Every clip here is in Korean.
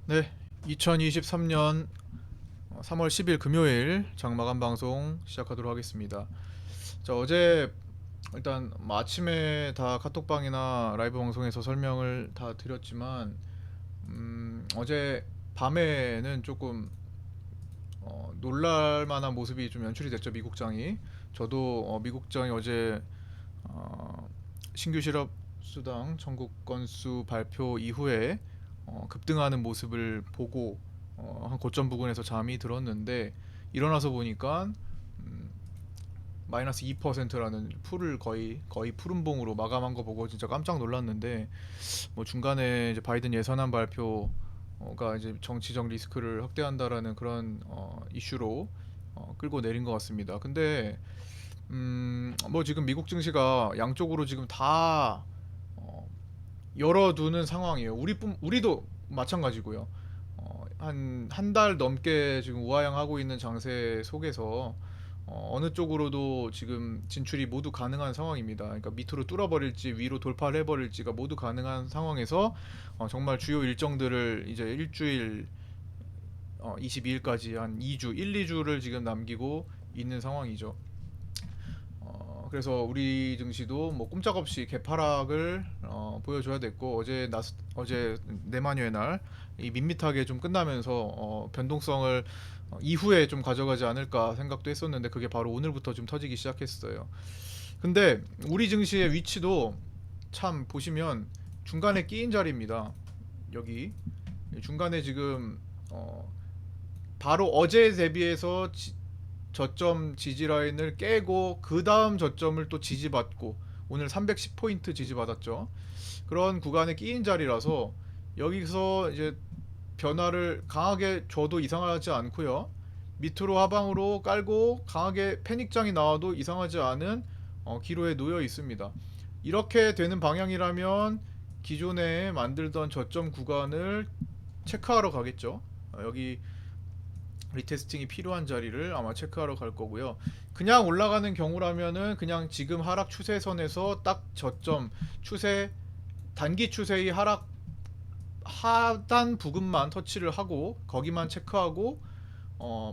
네, 2023년 3월 10일 금요일 장마감 방송 시작하도록 하겠습니다. 자, 어제 일단 뭐 아침에 다 카톡방이나 라이브 방송에서 설명을 다 드렸지만 어제 밤에는 조금 놀랄 만한 모습이 좀 연출이 됐죠, 미국장이. 저도 미국장이 어제 어, 신규 실업 수당 청구 건수 발표 이후에 급등하는 모습을 보고 한 고점 부근에서 잠이 들었는데 일어나서 보니까 음, 마이너스 2%라는 풀을 거의 푸른봉으로 마감한 거 보고 진짜 깜짝 놀랐는데 뭐 중간에 이제 바이든 예산안 발표가 이제 정치적 리스크를 확대한다라는 그런 이슈로 끌고 내린 것 같습니다. 근데 뭐 지금 미국 증시가 양쪽으로 지금 다 어, 열어두는 상황이에요. 우리도 마찬가지고요. 한 달 넘게 지금 우하향하고 있는 장세 속에서 어느 쪽으로도 지금 진출이 모두 가능한 상황입니다. 그러니까 밑으로 뚫어버릴지 위로 돌파를 해버릴지가 모두 가능한 상황에서 정말 주요 일정들을 이제 일주일 22일까지 한 2주, 1, 2주를 지금 남기고 있는 상황이죠. 그래서 우리 증시도 뭐 꼼짝없이 개파락을 보여줘야 됐고 어제 내마녀의 날 이 밋밋하게 좀 끝나면서 변동성을 이후에 좀 가져가지 않을까 생각도 했었는데 그게 바로 오늘부터 좀 터지기 시작했어요. 근데 우리 증시의 위치도 참 보시면 중간에 끼인 자리입니다. 여기 중간에 지금 바로 어제 대비해서 저점 지지 라인을 깨고 그 다음 저점을 또 지지받고 오늘 310포인트 지지받았죠. 그런 구간에 끼인 자리라서 여기서 이제 변화를 강하게 줘도 이상하지 않고요. 밑으로 하방으로 깔고 강하게 패닉장이 나와도 이상하지 않은 기로에 놓여 있습니다. 이렇게 되는 방향이라면 기존에 만들던 저점 구간을 체크하러 가겠죠. 여기 리테스팅이 필요한 자리를 아마 체크하러 갈 거고요. 그냥 올라가는 경우라면은 그냥 지금 하락 추세선에서 딱 저점 추세 단기 추세의 하락 하단 부근만 터치를 하고 거기만 체크하고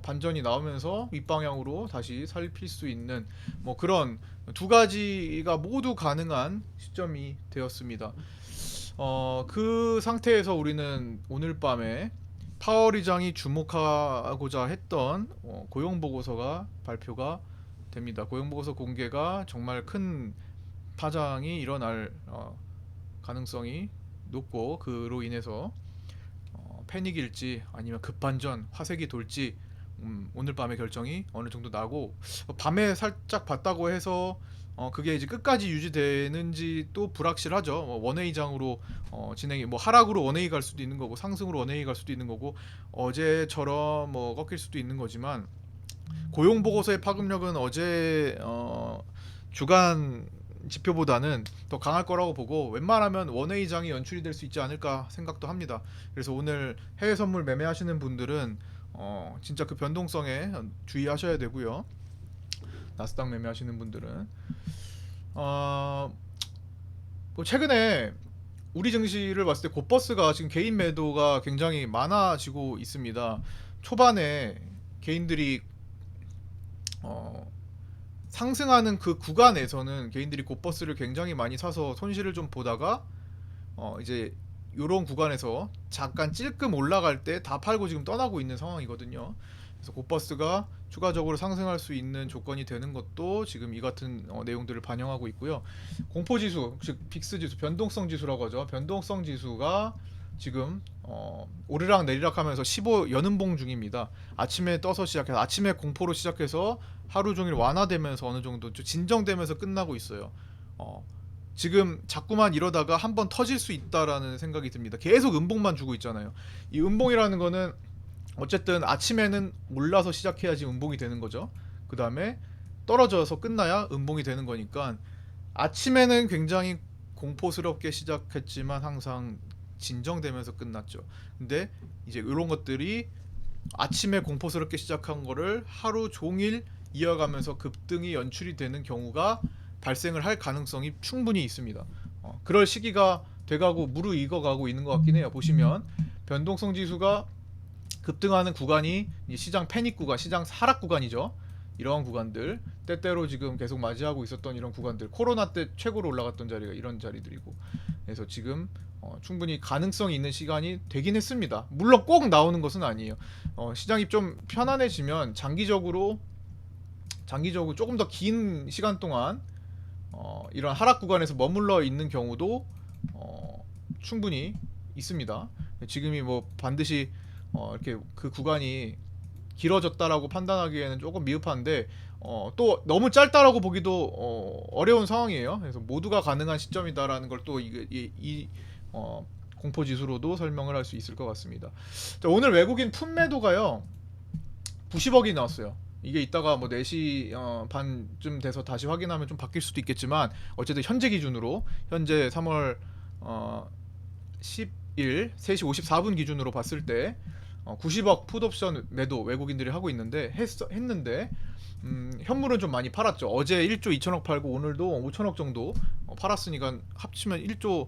반전이 나오면서 윗방향으로 다시 살필 수 있는 뭐 그런 두 가지가 모두 가능한 시점이 되었습니다. 그 상태에서 우리는 오늘 밤에 파월 의장이 주목하고자 했던 고용 보고서가 발표가 됩니다. 고용 보고서 공개가 정말 큰 파장이 일어날 가능성이 높고 그로 인해서 패닉일지 아니면 급반전 화색이 돌지 오늘 밤에 결정이 어느 정도 나고 밤에 살짝 봤다고 해서 그게 이제 끝까지 유지되는지 또 불확실하죠. 원웨이장으로 진행이 뭐 하락으로 원웨이 갈 수도 있는 거고 상승으로 원웨이 갈 수도 있는 거고 어제처럼 뭐 꺾일 수도 있는 거지만 고용 보고서의 파급력은 어제 주간 지표보다는 더 강할 거라고 보고 웬만하면 원웨이장이 연출이 될 수 있지 않을까 생각도 합니다. 그래서 오늘 해외 선물 매매하시는 분들은 진짜 그 변동성에 주의하셔야 되고요. 나스닥 매매하시는 분들은 뭐 최근에 우리 증시를 봤을 때 곧버스가 지금 개인 매도가 굉장히 많아지고 있습니다. 초반에 개인들이 어, 상승하는 그 구간에서는 개인들이 곧버스를 굉장히 많이 사서 손실을 좀 보다가 이제 요런 구간에서 잠깐 찔끔 올라갈 때 다 팔고 지금 떠나고 있는 상황이거든요. 그래서 곧버스가 추가적으로 상승할 수 있는 조건이 되는 것도 지금 이 같은 내용들을 반영하고 있고요. 공포지수, 즉 빅스지수, 변동성 지수라고 하죠. 변동성 지수가 지금 오르락 내리락 하면서 15 연음봉 중입니다. 아침에 떠서 시작해서 아침에 공포로 시작해서 하루 종일 완화되면서 어느 정도 좀 진정되면서 끝나고 있어요. 어, 지금 자꾸만 이러다가 한번 터질 수 있다라는 생각이 듭니다. 계속 음봉만 주고 있잖아요. 이 음봉이라는 거는 어쨌든 아침에는 올라서 시작해야지 음봉이 되는 거죠. 그 다음에 떨어져서 끝나야 음봉이 되는 거니까 아침에는 굉장히 공포스럽게 시작했지만 항상 진정되면서 끝났죠. 근데 이제 이런 것들이 아침에 공포스럽게 시작한 거를 하루 종일 이어가면서 급등이 연출이 되는 경우가 발생을 할 가능성이 충분히 있습니다. 그럴 시기가 돼가고 무르익어가고 있는 것 같긴 해요. 보시면 변동성 지수가 급등하는 구간이 이 시장 패닉 구간, 시장 하락 구간이죠. 이러한 구간들 때때로 지금 계속 맞이하고 있었던 이런 구간들, 코로나 때 최고로 올라갔던 자리가 이런 자리들이고, 그래서 지금 충분히 가능성이 있는 시간이 되긴 했습니다. 물론 꼭 나오는 것은 아니에요. 시장이 좀 편안해지면 장기적으로 조금 더 긴 시간 동안 이런 하락 구간에서 머물러 있는 경우도 충분히 있습니다. 지금이 뭐 반드시 이렇게 그 구간이 길어졌다라고 판단하기에는 조금 미흡한데, 또 너무 짧다라고 보기도 어려운 상황이에요. 그래서 모두가 가능한 시점이다라는 걸 또 공포 지수로도 설명을 할 수 있을 것 같습니다. 자, 오늘 외국인 품매도가요 90억이 나왔어요. 이게 이따가 뭐 4시 반쯤 돼서 다시 확인하면 좀 바뀔 수도 있겠지만, 어쨌든 현재 기준으로 현재 3월 10일 3시 54분 기준으로 봤을 때 90억 풋옵션 매도 외국인들이 하고 있는데 했는데, 현물은 좀 많이 팔았죠. 어제 1조 2천억 팔고 오늘도 5천억 정도 팔았으니까 합치면 1조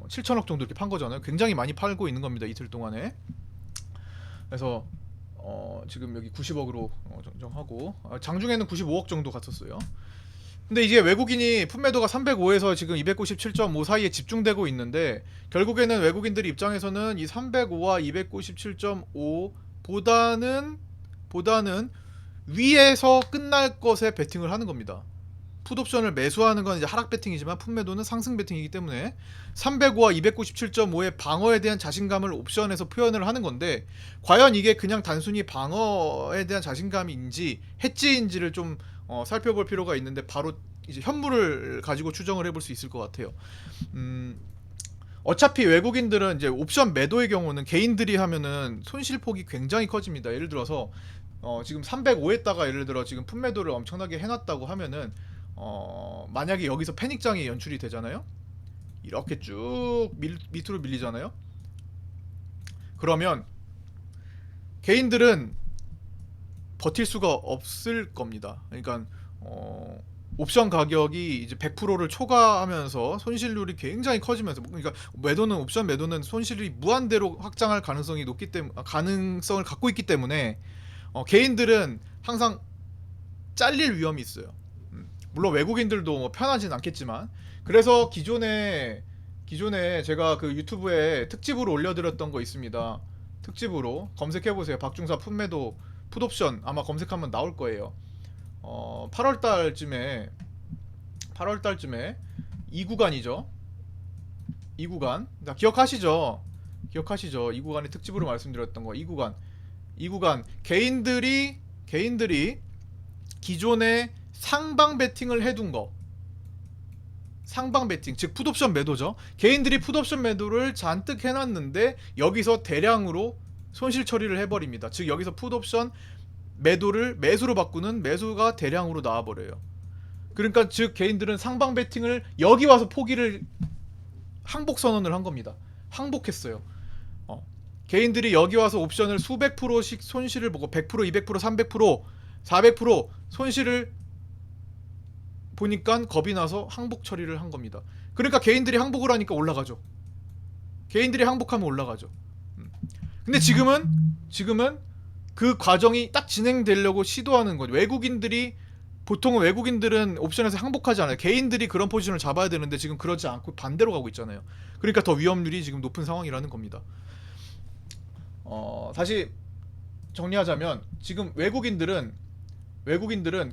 7천억 정도 이렇게 판 거잖아요. 굉장히 많이 팔고 있는 겁니다, 이틀 동안에. 그래서 지금 여기 90억으로 정정하고, 장중에는 95억 정도 갔었어요. 근데 이게 외국인이 품매도가 305에서 지금 297.5 사이에 집중되고 있는데, 결국에는 외국인들 입장에서는 이 305와 297.5 보다는 위에서 끝날 것에 베팅을 하는 겁니다. 풋옵션을 매수하는 건 이제 하락 베팅이지만 품매도는 상승 베팅이기 때문에 305와 297.5의 방어에 대한 자신감을 옵션에서 표현을 하는 건데, 과연 이게 그냥 단순히 방어에 대한 자신감인지 해지인지를 좀 살펴볼 필요가 있는데, 바로 이제 현물을 가지고 추정을 해볼 수 있을 것 같아요. 어차피 외국인들은 이제 옵션 매도의 경우는 개인들이 하면은 손실폭이 굉장히 커집니다. 예를 들어서 지금 305에다가 예를 들어 지금 품매도를 엄청나게 해놨다고 하면은 만약에 여기서 패닉장이 연출이 되잖아요. 이렇게 쭉 밑으로 밀리잖아요. 그러면 개인들은 버틸 수가 없을 겁니다. 그러니까 옵션 가격이 이제 100%를 초과하면서 손실률이 굉장히 커지면서, 그러니까 옵션 매도는 손실이 무한대로 확장할 가능성이 높기 때문에, 가능성을 갖고 있기 때문에 개인들은 항상 잘릴 위험이 있어요. 물론 외국인들도 뭐 편하진 않겠지만, 그래서 기존에 제가 그 유튜브에 특집으로 올려드렸던 거 있습니다. 특집으로 검색해보세요. 박중사 품매도 풋옵션 아마 검색하면 나올 거예요. 8월 달쯤에 이 구간이죠. 이 구간 기억하시죠? 이 구간의 특집으로 말씀드렸던 거. 이 구간 개인들이 기존에 상방 베팅을 해둔 거, 상방 베팅 즉 풋옵션 매도죠. 개인들이 풋옵션 매도를 잔뜩 해놨는데 여기서 대량으로 손실 처리를 해버립니다. 즉 여기서 풋옵션 매도를 매수로 바꾸는 매수가 대량으로 나와버려요. 그러니까 즉 개인들은 상방 베팅을 여기 와서 포기를, 항복 선언을 한 겁니다. 항복했어요. 개인들이 여기 와서 옵션을 수백 프로씩 손실을 보고 100%, 200%, 300%, 400% 손실을 보니까 겁이 나서 항복 처리를 한 겁니다. 그러니까 개인들이 항복을 하니까 올라가죠. 개인들이 항복하면 올라가죠. 근데 지금은 그 과정이 딱 진행되려고 시도하는 거죠. 보통은 외국인들은 옵션에서 항복하지 않아요. 개인들이 그런 포지션을 잡아야 되는데 지금 그러지 않고 반대로 가고 있잖아요. 그러니까 더 위험률이 지금 높은 상황이라는 겁니다. 다시 정리하자면, 지금 외국인들은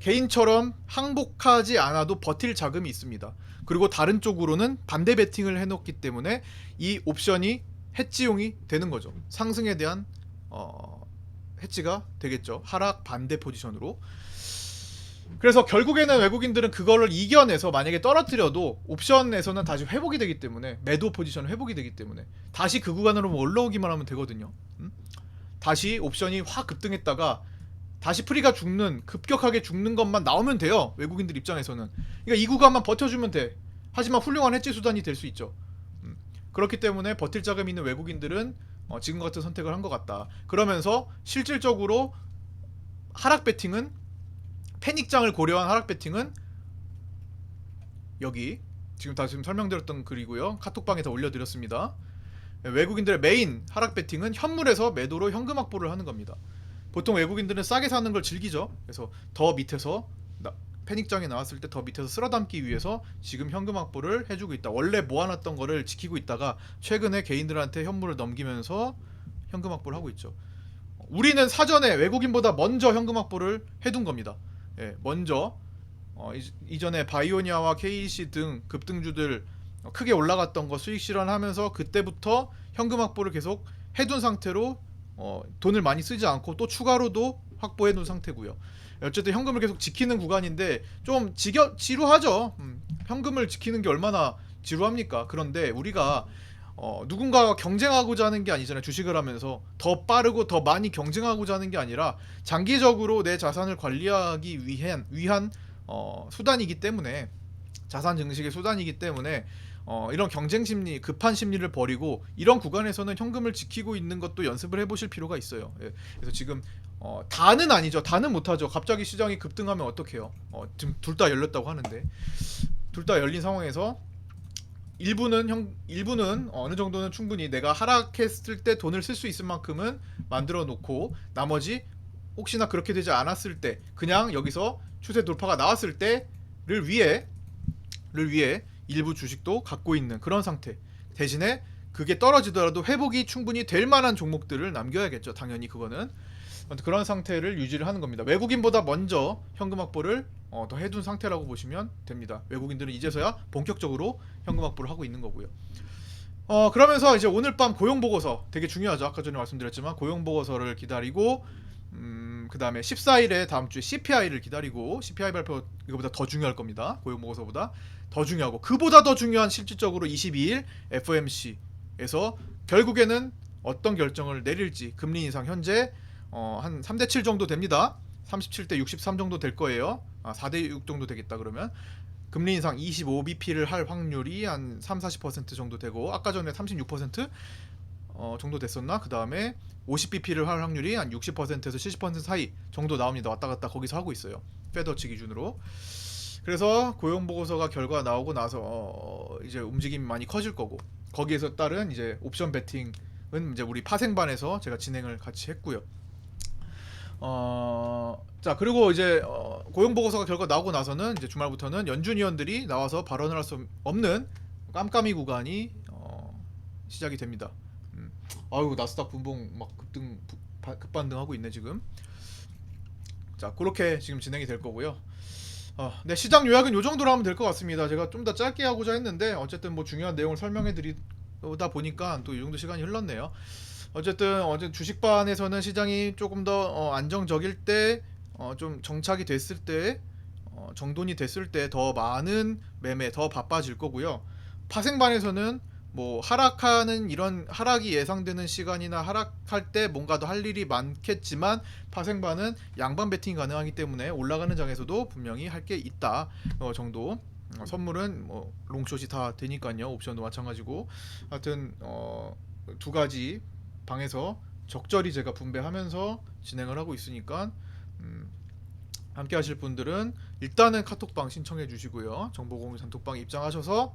개인처럼 항복하지 않아도 버틸 자금이 있습니다. 그리고 다른 쪽으로는 반대 베팅을 해놓기 때문에 이 옵션이 해지용이 되는 거죠. 상승에 대한 해지가 되겠죠. 하락 반대 포지션으로. 그래서 결국에는 외국인들은 그거를 이겨내서 만약에 떨어뜨려도 옵션에서는 다시 회복이 되기 때문에, 매도 포지션 회복이 되기 때문에 다시 그 구간으로 올라오기만 하면 되거든요. 다시 옵션이 확 급등했다가 다시 프리가 급격하게 죽는 것만 나오면 돼요. 외국인들 입장에서는. 그러니까 이 구간만 버텨주면 돼. 하지만 훌륭한 해지 수단이 될 수 있죠. 그렇기 때문에 버틸 자금이 있는 외국인들은 지금 같은 선택을 한 것 같다. 그러면서 실질적으로 하락 베팅은, 패닉장을 고려한 하락 베팅은 여기 지금 설명드렸던 글이고요. 카톡방에 다 올려드렸습니다. 외국인들의 메인 하락 베팅은 현물에서 매도로 현금 확보를 하는 겁니다. 보통 외국인들은 싸게 사는 걸 즐기죠. 그래서 더 밑에서 패닉장에 나왔을 때 더 밑에서 쓸어담기 위해서 지금 현금 확보를 해주고 있다. 원래 모아놨던 거를 지키고 있다가 최근에 개인들한테 현물을 넘기면서 현금 확보를 하고 있죠. 우리는 사전에 외국인보다 먼저 현금 확보를 해둔 겁니다. 예, 먼저 이전에 바이오니아와 KEC 등 급등주들 크게 올라갔던 거 수익 실현하면서 그때부터 현금 확보를 계속 해둔 상태로 돈을 많이 쓰지 않고 또 추가로도 확보해둔 상태고요. 어쨌든 현금을 계속 지키는 구간인데 좀 지루하죠. 현금을 지키는 게 얼마나 지루합니까? 그런데 우리가 누군가와 경쟁하고자 하는 게 아니잖아요. 주식을 하면서 더 빠르고 더 많이 경쟁하고자 하는 게 아니라 장기적으로 내 자산을 관리하기 위한 수단이기 때문에, 자산 증식의 수단이기 때문에 이런 경쟁 심리, 급한 심리를 버리고 이런 구간에서는 현금을 지키고 있는 것도 연습을 해보실 필요가 있어요. 예. 그래서 지금 다는 아니죠. 다는 못하죠. 갑자기 시장이 급등하면 어떡해요. 지금 둘 다 열렸다고 하는데, 둘 다 열린 상황에서 일부는 어느 정도는 충분히 내가 하락했을 때 돈을 쓸 수 있을 만큼은 만들어 놓고, 나머지 혹시나 그렇게 되지 않았을 때, 그냥 여기서 추세 돌파가 나왔을 때를 위해 일부 주식도 갖고 있는 그런 상태. 대신에 그게 떨어지더라도 회복이 충분히 될 만한 종목들을 남겨야겠죠. 당연히 그거는 그런 상태를 유지를 하는 겁니다. 외국인보다 먼저 현금 확보를 더 해둔 상태라고 보시면 됩니다. 외국인들은 이제서야 본격적으로 현금 확보를 하고 있는 거고요. 그러면서 이제 오늘 밤 고용 보고서 되게 중요하죠. 아까 전에 말씀드렸지만 고용 보고서를 기다리고, 그 다음에 14일에 다음 주에 CPI를 기다리고, CPI 발표 이거보다 더 중요할 겁니다. 고용 보고서보다 더 중요하고, 그보다 더 중요한 실질적으로 22일 FOMC에서 결국에는 어떤 결정을 내릴지. 금리 인상 현재 한 3대 7 정도 됩니다. 37대 63 정도 될 거예요. 4대 6 정도 되겠다. 그러면 금리 인상 25bp를 할 확률이 한 3-40% 정도 되고, 아까 전에 36% 정도 됐었나? 그 다음에 50bp를 할 확률이 한 60%에서 70% 사이 정도 나옵니다. 왔다 갔다 거기서 하고 있어요. 페더치 기준으로. 그래서 고용 보고서가 결과 나오고 나서 이제 움직임이 많이 커질 거고, 거기에서 따른 이제 옵션 베팅은 이제 우리 파생반에서 제가 진행을 같이 했고요. 자, 그리고 이제 고용 보고서가 결과 나오고 나서는 이제 주말부터는 연준 위원들이 나와서 발언을 할 수 없는 깜깜이 구간이 시작이 됩니다. 아유, 나스닥 분봉 막 급반등하고 있네 지금. 자, 그렇게 지금 진행이 될 거고요. 네, 시장 요약은 요 정도로 하면 될 것 같습니다. 제가 좀 더 짧게 하고자 했는데 어쨌든 뭐 중요한 내용을 설명해 드리다 보니까 또 이 정도 시간이 흘렀네요. 어쨌든 어제 주식반에서는 시장이 조금 더 안정적일 때, 좀 정착이 됐을 때, 정돈이 됐을 때 더 많은 매매, 더 바빠질 거고요. 파생반에서는 뭐 하락하는, 이런 하락이 예상되는 시간이나 하락할 때 뭔가 더 할 일이 많겠지만, 파생반은 양반 베팅이 가능하기 때문에 올라가는 장에서도 분명히 할 게 있다 정도. 선물은 뭐 롱숏이 다 되니까요. 옵션도 마찬가지고. 하여튼 두 가지 방에서 적절히 제가 분배하면서 진행을 하고 있으니까, 함께 하실 분들은 일단은 카톡방 신청해 주시고요. 정보공유 단톡방에 입장하셔서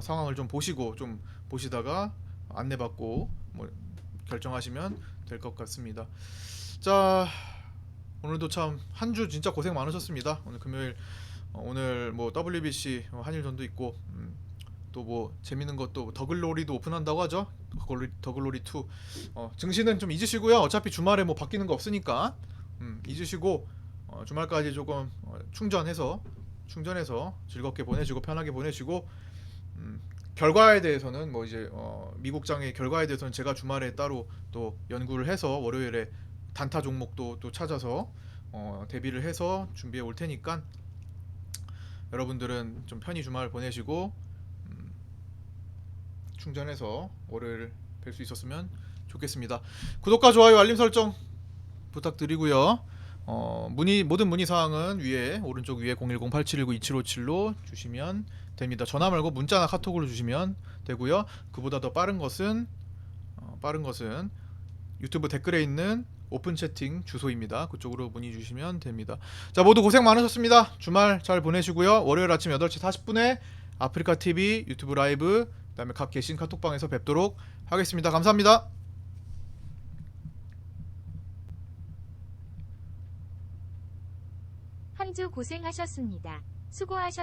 상황을 좀 보시고, 좀 보시다가 안내받고 뭐 결정하시면 될 것 같습니다. 자, 오늘도 참 한 주 진짜 고생 많으셨습니다. 오늘 금요일, 오늘 뭐 WBC 한일전도 있고, 또 뭐 재밌는 것도 더글로리도 오픈한다고 하죠. 더글로리 2. 증시는 좀 잊으시고요. 어차피 주말에 뭐 바뀌는 거 없으니까 잊으시고 주말까지 조금 충전해서 즐겁게 보내시고 편하게 보내시고, 결과에 대해서는 뭐 이제 미국장의 결과에 대해서는 제가 주말에 따로 또 연구를 해서 월요일에 단타 종목도 또 찾아서 대비를 해서 준비해 올 테니까, 여러분들은 좀 편히 주말 보내시고 충전해서 월요일 뵐 수 있었으면 좋겠습니다. 구독과 좋아요, 알림 설정 부탁드리고요. 모든 문의 사항은 위에, 오른쪽 위에 010-8719-2757로 주시면 됩니다. 전화 말고 문자나 카톡으로 주시면 되고요. 그보다 더 빠른 것은 유튜브 댓글에 있는 오픈 채팅 주소입니다. 그쪽으로 문의 주시면 됩니다. 자, 모두 고생 많으셨습니다. 주말 잘 보내시고요. 월요일 아침 8시 40분에 아프리카 TV 유튜브 라이브 그다음에 각 개신 카톡방에서 뵙도록 하겠습니다. 감사합니다. 한 주 고생하셨습니다. 수고하셨습니다.